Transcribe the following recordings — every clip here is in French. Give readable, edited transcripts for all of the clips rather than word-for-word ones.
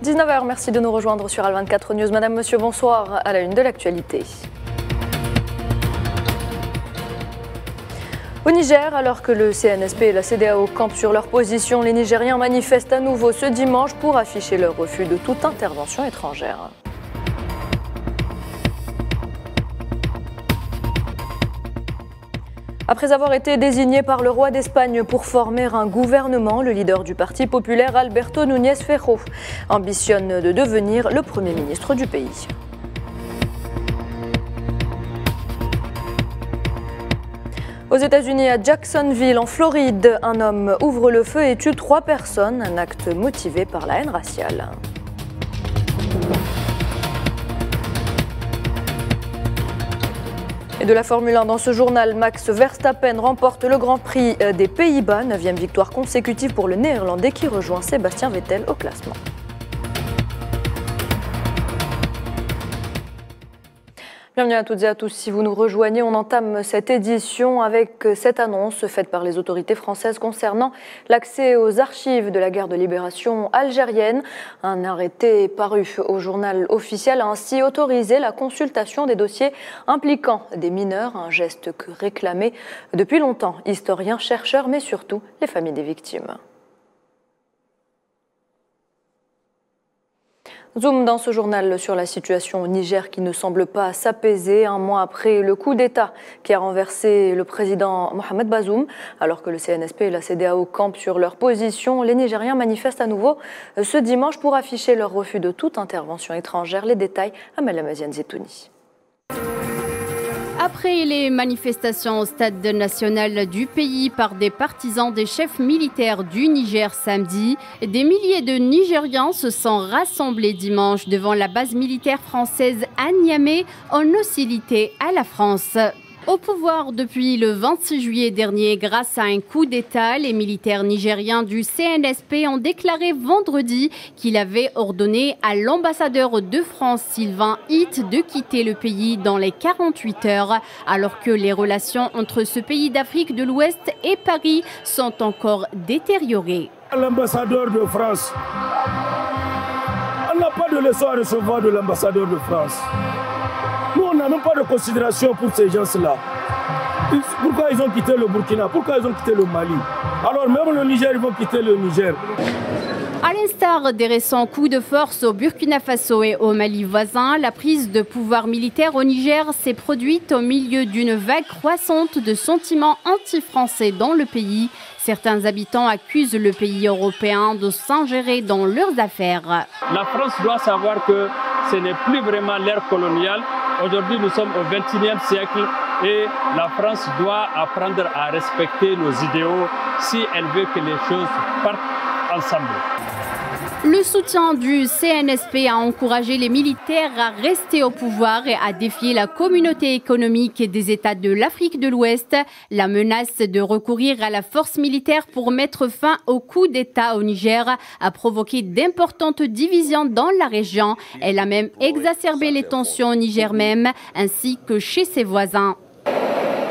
19h, merci de nous rejoindre sur Al24 News. Madame, monsieur, bonsoir. À la une de l'actualité. Au Niger, alors que le CNSP et la CEDEAO campent sur leur position, les Nigériens manifestent à nouveau ce dimanche pour afficher leur refus de toute intervention étrangère. Après avoir été désigné par le roi d'Espagne pour former un gouvernement, le leader du Parti populaire, Alberto Núñez Feijóo, ambitionne de devenir le Premier ministre du pays. Aux États-Unis, à Jacksonville, en Floride, un homme ouvre le feu et tue 3 personnes, un acte motivé par la haine raciale. Et de la Formule 1 dans ce journal, Max Verstappen remporte le Grand Prix des Pays-Bas, 9e victoire consécutive pour le Néerlandais qui rejoint Sébastien Vettel au classement. Bienvenue à toutes et à tous. Si vous nous rejoignez, on entame cette édition avec cette annonce faite par les autorités françaises concernant l'accès aux archives de la guerre de libération algérienne. Un arrêté paru au journal officiel a ainsi autorisé la consultation des dossiers impliquant des mineurs, un geste que réclamaient depuis longtemps historiens, chercheurs, mais surtout les familles des victimes. Zoom dans ce journal sur la situation au Niger qui ne semble pas s'apaiser un mois après le coup d'État qui a renversé le président Mohamed Bazoum. Alors que le CNSP et la CEDEAO campent sur leur position, les Nigériens manifestent à nouveau ce dimanche pour afficher leur refus de toute intervention étrangère. Les détails à Malamaziane Zetouni. Après les manifestations au stade national du pays par des partisans des chefs militaires du Niger samedi, des milliers de Nigérians se sont rassemblés dimanche devant la base militaire française à Niamey en hostilité à la France. Au pouvoir depuis le 26 juillet dernier, grâce à un coup d'État, les militaires nigériens du CNSP ont déclaré vendredi qu'il avait ordonné à l'ambassadeur de France, Sylvain Hitt, de quitter le pays dans les 48 heures, alors que les relations entre ce pays d'Afrique de l'Ouest et Paris sont encore détériorées. L'ambassadeur de France, on n'a pas de leçon à recevoir de l'ambassadeur de France. Nous, on n'a même pas de considération pour ces gens-là. Pourquoi ils ont quitté le Burkina? Pourquoi ils ont quitté le Mali? Alors même le Niger, ils vont quitter le Niger. À l'instar des récents coups de force au Burkina Faso et au Mali voisin, la prise de pouvoir militaire au Niger s'est produite au milieu d'une vague croissante de sentiments anti-français dans le pays. Certains habitants accusent le pays européen de s'ingérer dans leurs affaires. La France doit savoir que ce n'est plus vraiment l'ère coloniale. Aujourd'hui, nous sommes au XXIe siècle et la France doit apprendre à respecter nos idéaux si elle veut que les choses partent ensemble. Le soutien du CNSP a encouragé les militaires à rester au pouvoir et à défier la communauté économique des États de l'Afrique de l'Ouest. La menace de recourir à la force militaire pour mettre fin au coup d'État au Niger a provoqué d'importantes divisions dans la région. Elle a même exacerbé les tensions au Niger même, ainsi que chez ses voisins.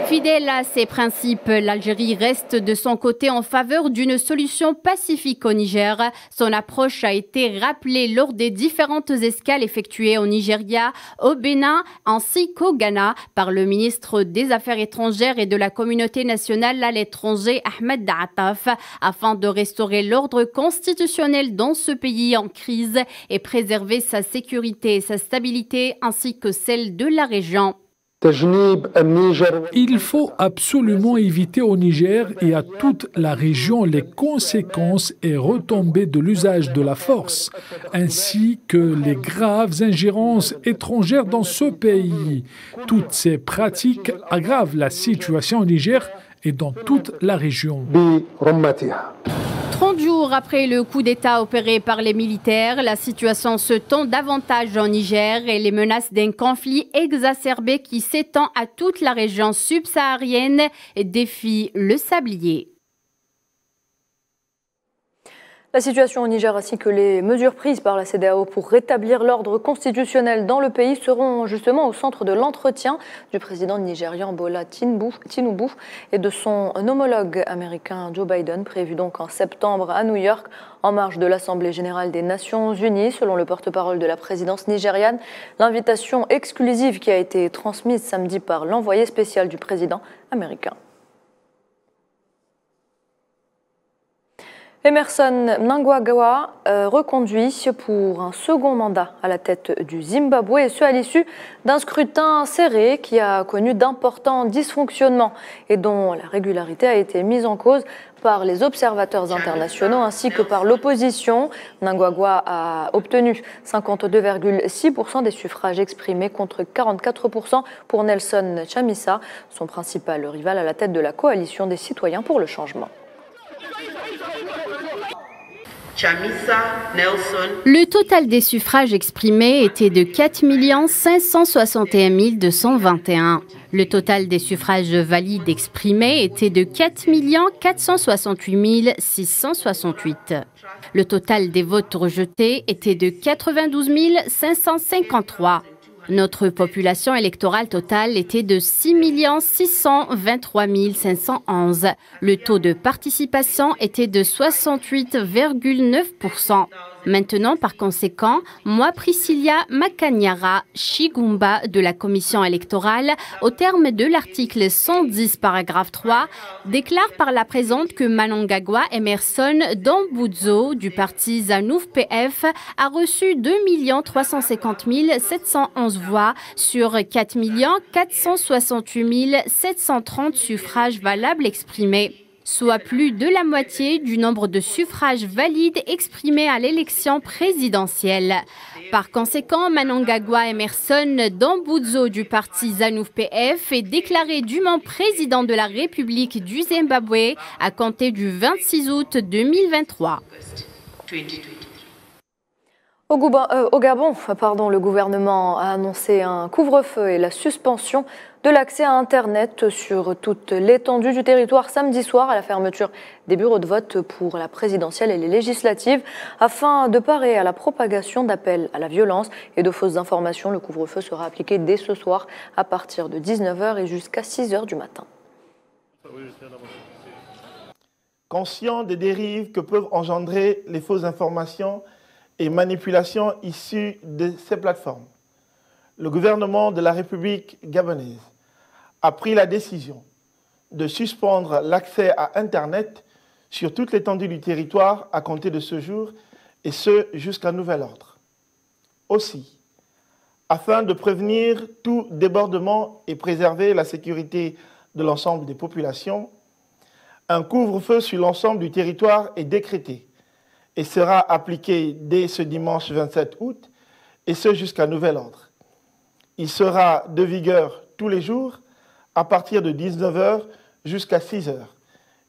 Fidèle à ses principes, l'Algérie reste de son côté en faveur d'une solution pacifique au Niger. Son approche a été rappelée lors des différentes escales effectuées au Nigeria, au Bénin ainsi qu'au Ghana par le ministre des Affaires étrangères et de la communauté nationale à l'étranger, Ahmed Daataf, afin de restaurer l'ordre constitutionnel dans ce pays en crise et préserver sa sécurité et sa stabilité ainsi que celle de la région. Il faut absolument éviter au Niger et à toute la région les conséquences et retombées de l'usage de la force, ainsi que les graves ingérences étrangères dans ce pays. Toutes ces pratiques aggravent la situation au Niger et dans toute la région. 30 jours après le coup d'État opéré par les militaires, la situation se tend davantage en Niger et les menaces d'un conflit exacerbé qui s'étend à toute la région subsaharienne défient le sablier. La situation au Niger ainsi que les mesures prises par la CEDEAO pour rétablir l'ordre constitutionnel dans le pays seront justement au centre de l'entretien du président nigérian Bola Tinubu et de son homologue américain Joe Biden, prévu donc en septembre à New York, en marge de l'Assemblée générale des Nations unies. Selon le porte-parole de la présidence nigériane, l'invitation exclusive qui a été transmise samedi par l'envoyé spécial du président américain. Emerson Mnangagwa reconduit pour un second mandat à la tête du Zimbabwe, et ce à l'issue d'un scrutin serré qui a connu d'importants dysfonctionnements et dont la régularité a été mise en cause par les observateurs internationaux ainsi que par l'opposition. Mnangagwa a obtenu 52,6% des suffrages exprimés contre 44% pour Nelson Chamisa, son principal rival à la tête de la coalition des citoyens pour le changement. Le total des suffrages exprimés était de 4 561 221. Le total des suffrages valides exprimés était de 4 468 668. Le total des votes rejetés était de 92 553. Notre population électorale totale était de 6 623 511. Le taux de participation était de 68,9%. Maintenant, par conséquent, moi, Priscilla Makanyara Chigumba de la commission électorale, au terme de l'article 110, paragraphe 3, déclare par la présente que Mnangagwa Emerson Dambudzo du parti ZANU-PF a reçu 2 350 711 voix sur 4 468 730 suffrages valables exprimés, soit plus de la moitié du nombre de suffrages valides exprimés à l'élection présidentielle. Par conséquent, Mnangagwa Emerson Dambudzo du parti ZANU-PF est déclaré dûment président de la République du Zimbabwe à compter du 26 août 2023. Au Gabon, le gouvernement a annoncé un couvre-feu et la suspension de l'accès à Internet sur toute l'étendue du territoire samedi soir à la fermeture des bureaux de vote pour la présidentielle et les législatives. Afin de parer à la propagation d'appels à la violence et de fausses informations, le couvre-feu sera appliqué dès ce soir à partir de 19h et jusqu'à 6h du matin. Conscient des dérives que peuvent engendrer les fausses informations et manipulations issues de ces plateformes, le gouvernement de la République gabonaise a pris la décision de suspendre l'accès à Internet sur toute l'étendue du territoire à compter de ce jour, et ce jusqu'à nouvel ordre. Aussi, afin de prévenir tout débordement et préserver la sécurité de l'ensemble des populations, un couvre-feu sur l'ensemble du territoire est décrété et sera appliqué dès ce dimanche 27 août, et ce jusqu'à nouvel ordre. Il sera de vigueur tous les jours à partir de 19h jusqu'à 6h,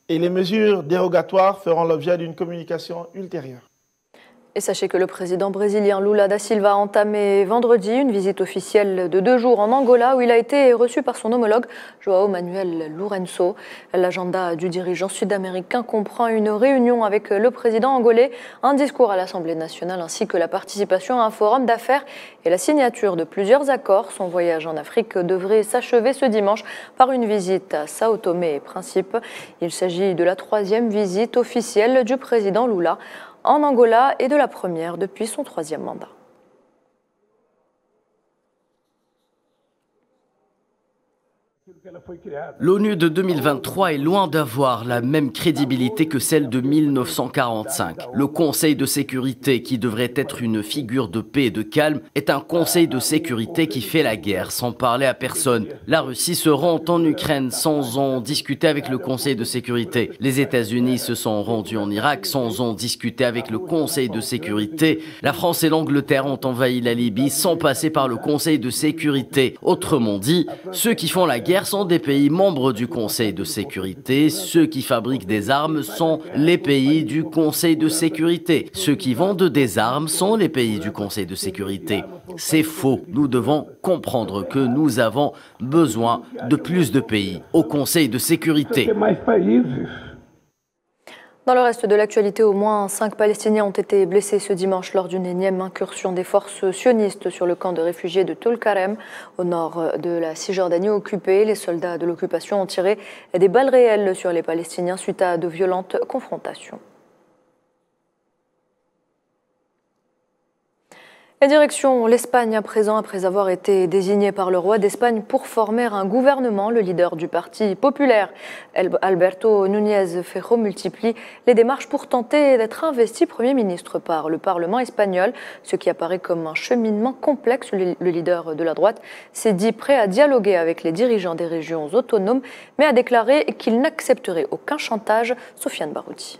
et les mesures dérogatoires feront l'objet d'une communication ultérieure. Et sachez que le président brésilien Lula da Silva a entamé vendredi une visite officielle de 2 jours en Angola, où il a été reçu par son homologue João Manuel Lourenço. L'agenda du dirigeant sud-américain comprend une réunion avec le président angolais, un discours à l'Assemblée nationale ainsi que la participation à un forum d'affaires et la signature de plusieurs accords. Son voyage en Afrique devrait s'achever ce dimanche par une visite à Sao Tomé et Principe. Il s'agit de la 3e visite officielle du président Lula en Angola et de la première depuis son 3e mandat. L'ONU de 2023 est loin d'avoir la même crédibilité que celle de 1945. Le Conseil de sécurité, qui devrait être une figure de paix et de calme, est un Conseil de sécurité qui fait la guerre sans parler à personne. La Russie se rend en Ukraine sans en discuter avec le Conseil de sécurité. Les États-Unis se sont rendus en Irak sans en discuter avec le Conseil de sécurité. La France et l'Angleterre ont envahi la Libye sans passer par le Conseil de sécurité. Autrement dit, ceux qui font la guerre sont des pays membres du Conseil de sécurité. Ceux qui fabriquent des armes sont les pays du Conseil de sécurité. Ceux qui vendent des armes sont les pays du Conseil de sécurité. C'est faux. Nous devons comprendre que nous avons besoin de plus de pays au Conseil de sécurité. Dans le reste de l'actualité, au moins 5 Palestiniens ont été blessés ce dimanche lors d'une énième incursion des forces sionistes sur le camp de réfugiés de Tulkarem, au nord de la Cisjordanie occupée. Les soldats de l'occupation ont tiré des balles réelles sur les Palestiniens suite à de violentes confrontations. Et direction l'Espagne à présent, après avoir été désigné par le roi d'Espagne pour former un gouvernement. Le leader du Parti populaire, Alberto Núñez Feijóo, multiplie les démarches pour tenter d'être investi Premier ministre par le Parlement espagnol, ce qui apparaît comme un cheminement complexe. Le leader de la droite s'est dit prêt à dialoguer avec les dirigeants des régions autonomes, mais a déclaré qu'il n'accepterait aucun chantage. Sofiane Barouti.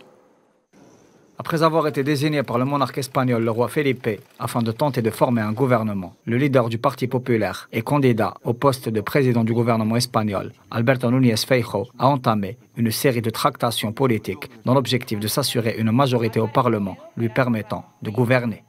Après avoir été désigné par le monarque espagnol, le roi Felipe, afin de tenter de former un gouvernement, le leader du Parti populaire et candidat au poste de président du gouvernement espagnol, Alberto Núñez Feijóo, a entamé une série de tractations politiques dans l'objectif de s'assurer une majorité au Parlement lui permettant de gouverner.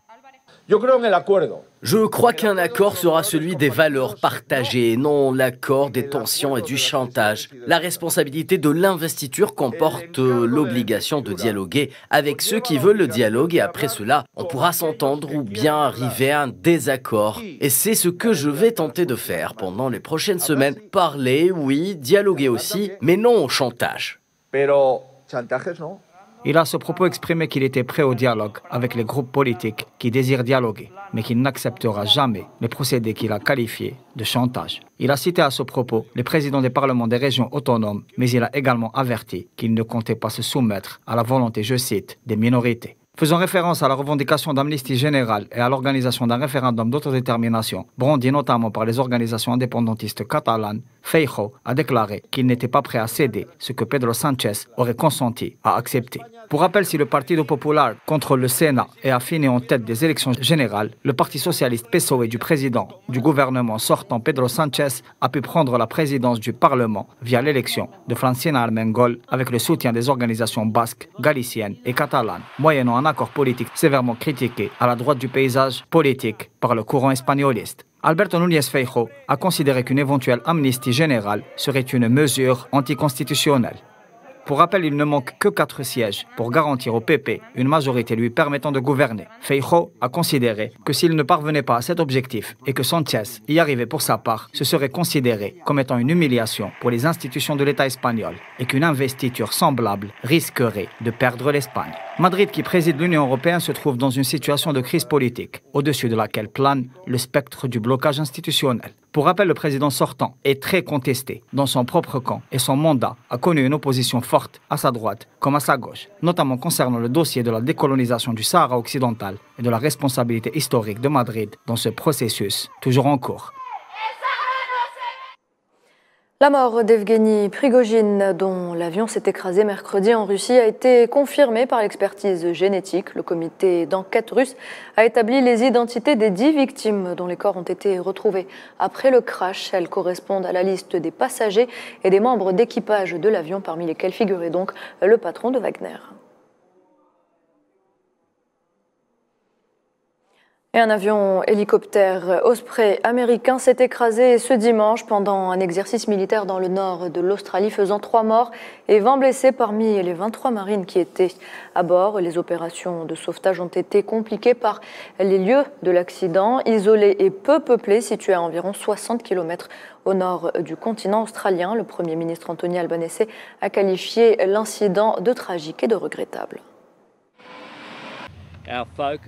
Je crois qu'un accord sera celui des valeurs partagées, non l'accord des tensions et du chantage. La responsabilité de l'investiture comporte l'obligation de dialoguer avec ceux qui veulent le dialogue et après cela, on pourra s'entendre ou bien arriver à un désaccord. Et c'est ce que je vais tenter de faire pendant les prochaines semaines. Parler, oui, dialoguer aussi, mais non au chantage. Il a à ce propos exprimé qu'il était prêt au dialogue avec les groupes politiques qui désirent dialoguer, mais qu'il n'acceptera jamais les procédés qu'il a qualifiés de chantage. Il a cité à ce propos les présidents des parlements des régions autonomes, mais il a également averti qu'il ne comptait pas se soumettre à la volonté, je cite, des minorités. Faisant référence à la revendication d'amnistie générale et à l'organisation d'un référendum d'autodétermination, brandi notamment par les organisations indépendantistes catalanes, Feijóo a déclaré qu'il n'était pas prêt à céder ce que Pedro Sánchez aurait consenti à accepter. Pour rappel, si le Partido Popular contrôle le Sénat et a fini en tête des élections générales, le Parti socialiste PSOE du président du gouvernement sortant Pedro Sánchez a pu prendre la présidence du Parlement via l'élection de Francina Armengol avec le soutien des organisations basques, galiciennes et catalanes, moyennant un accord politique sévèrement critiqué à la droite du paysage politique par le courant espagnoliste. Alberto Núñez Feijóo a considéré qu'une éventuelle amnistie générale serait une mesure anticonstitutionnelle. Pour rappel, il ne manque que 4 sièges pour garantir au PP une majorité lui permettant de gouverner. Feijóo a considéré que s'il ne parvenait pas à cet objectif et que Sánchez y arrivait pour sa part, ce serait considéré comme étant une humiliation pour les institutions de l'État espagnol et qu'une investiture semblable risquerait de perdre l'Espagne. Madrid, qui préside l'Union européenne, se trouve dans une situation de crise politique, au-dessus de laquelle plane le spectre du blocage institutionnel. Pour rappel, le président sortant est très contesté dans son propre camp et son mandat a connu une opposition forte à sa droite comme à sa gauche, notamment concernant le dossier de la décolonisation du Sahara occidental et de la responsabilité historique de Madrid dans ce processus toujours en cours. La mort d'Evgeny Prigojine, dont l'avion s'est écrasé mercredi en Russie, a été confirmée par l'expertise génétique. Le comité d'enquête russe a établi les identités des 10 victimes dont les corps ont été retrouvés après le crash. Elles correspondent à la liste des passagers et des membres d'équipage de l'avion, parmi lesquels figurait donc le patron de Wagner. Et un avion hélicoptère Osprey américain s'est écrasé ce dimanche pendant un exercice militaire dans le nord de l'Australie, faisant 3 morts et 20 blessés parmi les 23 marines qui étaient à bord. Les opérations de sauvetage ont été compliquées par les lieux de l'accident, isolés et peu peuplés, situés à environ 60 km au nord du continent australien. Le Premier ministre Anthony Albanese a qualifié l'incident de tragique et de regrettable.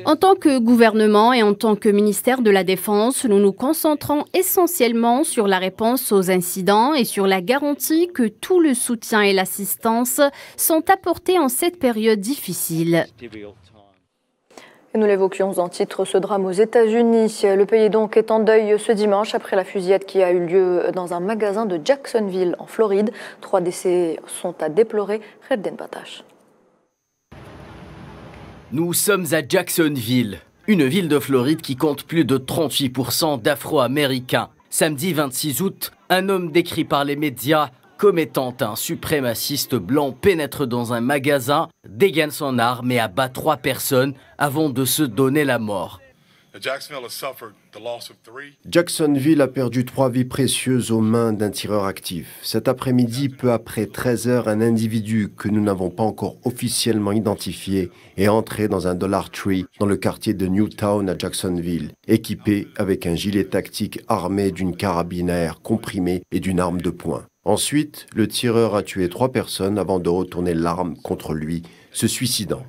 En tant que gouvernement et en tant que ministère de la Défense, nous nous concentrons essentiellement sur la réponse aux incidents et sur la garantie que tout le soutien et l'assistance sont apportés en cette période difficile. Et nous l'évoquions en titre, ce drame aux États-Unis. Le pays donc est en deuil ce dimanche après la fusillade qui a eu lieu dans un magasin de Jacksonville en Floride. 3 décès sont à déplorer. Redden Batash. Nous sommes à Jacksonville, une ville de Floride qui compte plus de 38% d'Afro-Américains. Samedi 26 août, un homme décrit par les médias comme étant un suprémaciste blanc pénètre dans un magasin, dégaine son arme et abat 3 personnes avant de se donner la mort. Jacksonville a perdu 3 vies précieuses aux mains d'un tireur actif. Cet après-midi, peu après 13 heures, un individu que nous n'avons pas encore officiellement identifié est entré dans un Dollar Tree dans le quartier de Newtown à Jacksonville, équipé avec un gilet tactique armé d'une carabine à air comprimée et d'une arme de poing. Ensuite, le tireur a tué 3 personnes avant de retourner l'arme contre lui, se suicidant.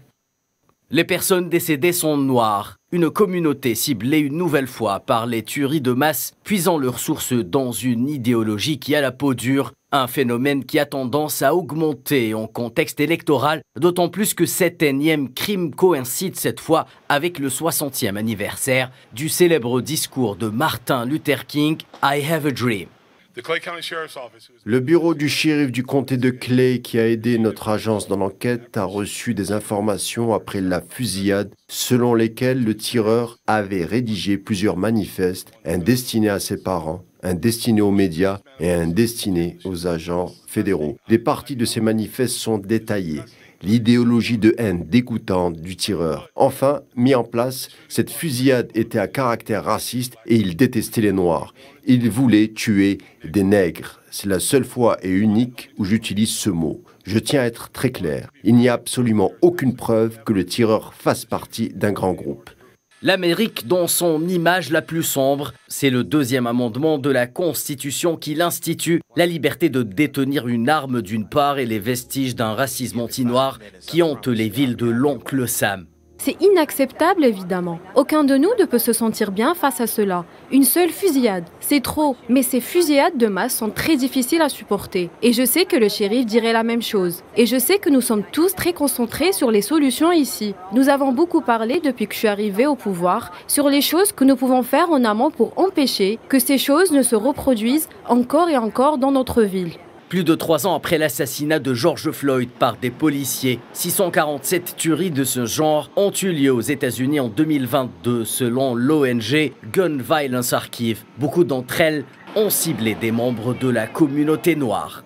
Les personnes décédées sont noires. Une communauté ciblée une nouvelle fois par les tueries de masse, puisant leurs sources dans une idéologie qui a la peau dure. Un phénomène qui a tendance à augmenter en contexte électoral, d'autant plus que cet énième crime coïncide cette fois avec le 60e anniversaire du célèbre discours de Martin Luther King, « I have a dream ». Le bureau du shérif du comté de Clay, qui a aidé notre agence dans l'enquête, a reçu des informations après la fusillade selon lesquelles le tireur avait rédigé plusieurs manifestes, un destiné à ses parents, un destiné aux médias et un destiné aux agents fédéraux. Des parties de ces manifestes sont détaillées. L'idéologie de haine dégoûtante du tireur. Enfin, mis en place, cette fusillade était à caractère raciste et il détestait les Noirs. Il voulait tuer des nègres. C'est la seule fois et unique où j'utilise ce mot. Je tiens à être très clair. Il n'y a absolument aucune preuve que le tireur fasse partie d'un grand groupe. L'Amérique dans son image la plus sombre, c'est le 2e amendement de la Constitution qui l'institue, la liberté de détenir une arme d'une part et les vestiges d'un racisme anti-noir qui hante les villes de l'oncle Sam. C'est inacceptable, évidemment. Aucun de nous ne peut se sentir bien face à cela. Une seule fusillade, c'est trop. Mais ces fusillades de masse sont très difficiles à supporter. Et je sais que le shérif dirait la même chose. Et je sais que nous sommes tous très concentrés sur les solutions ici. Nous avons beaucoup parlé depuis que je suis arrivée au pouvoir sur les choses que nous pouvons faire en amont pour empêcher que ces choses ne se reproduisent encore et encore dans notre ville. Plus de 3 ans après l'assassinat de George Floyd par des policiers, 647 tueries de ce genre ont eu lieu aux États-Unis en 2022 selon l'ONG Gun Violence Archive. Beaucoup d'entre elles ont ciblé des membres de la communauté noire.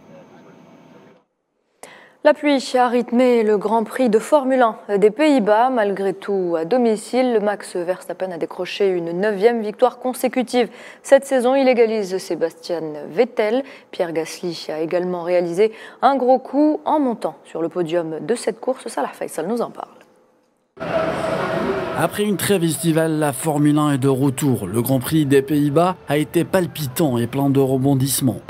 La pluie a rythmé le Grand Prix de Formule 1 des Pays-Bas. Malgré tout, à domicile, Max Verstappen a décroché une 9e victoire consécutive. Cette saison, il égalise Sébastien Vettel. Pierre Gasly a également réalisé un gros coup en montant sur le podium de cette course. Salah Faisal nous en parle. Après une trêve estivale, la Formule 1 est de retour. Le Grand Prix des Pays-Bas a été palpitant et plein de rebondissements.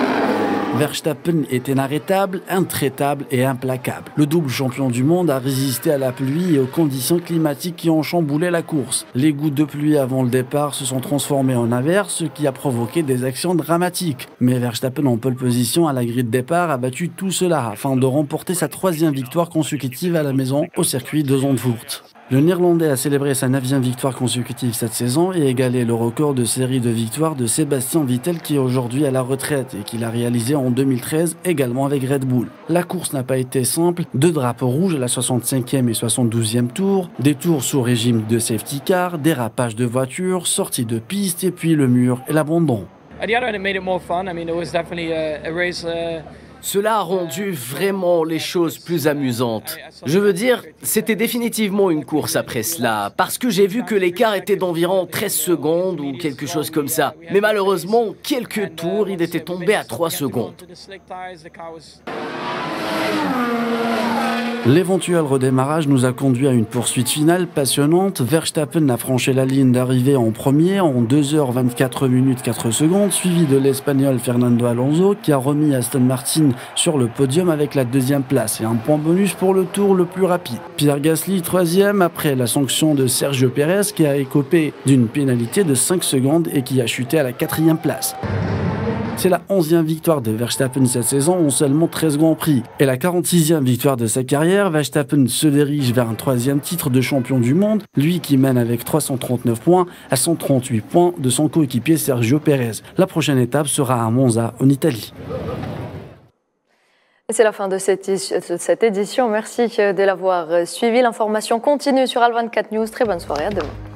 Verstappen est inarrêtable, intraitable et implacable. Le double champion du monde a résisté à la pluie et aux conditions climatiques qui ont chamboulé la course. Les gouttes de pluie avant le départ se sont transformées en averses, ce qui a provoqué des actions dramatiques. Mais Verstappen en pole position à la grille de départ a battu tout cela afin de remporter sa 3e victoire consécutive à la maison au circuit de Zandvoort. Le Néerlandais a célébré sa 9e victoire consécutive cette saison et égalé le record de série de victoires de Sébastien Vettel qui est aujourd'hui à la retraite et qu'il a réalisé en 2013 également avec Red Bull. La course n'a pas été simple, 2 drapeaux rouges à la 65e et 72e tour, des tours sous régime de safety car, dérapage de voitures, sortie de piste et puis le mur et l'abandon. Cela a rendu vraiment les choses plus amusantes. Je veux dire, c'était définitivement une course après cela, parce que j'ai vu que l'écart était d'environ 13 secondes ou quelque chose comme ça. Mais malheureusement, quelques tours, il était tombé à 3 secondes. L'éventuel redémarrage nous a conduit à une poursuite finale passionnante. Verstappen a franchi la ligne d'arrivée en premier en 2h24 minutes 4 secondes, suivi de l'Espagnol Fernando Alonso qui a remis Aston Martin sur le podium avec la 2e place et un point bonus pour le tour le plus rapide. Pierre Gasly 3e après la sanction de Sergio Pérez qui a écopé d'une pénalité de 5 secondes et qui a chuté à la 4e place. C'est la 11e victoire de Verstappen cette saison en seulement 13 Grands Prix. Et la 46e victoire de sa carrière, Verstappen se dirige vers un 3e titre de champion du monde, lui qui mène avec 339 points à 138 points de son coéquipier Sergio Pérez. La prochaine étape sera à Monza, en Italie. C'est la fin de cette édition. Merci de l'avoir suivi. L'information continue sur Al 24 News. Très bonne soirée, à demain.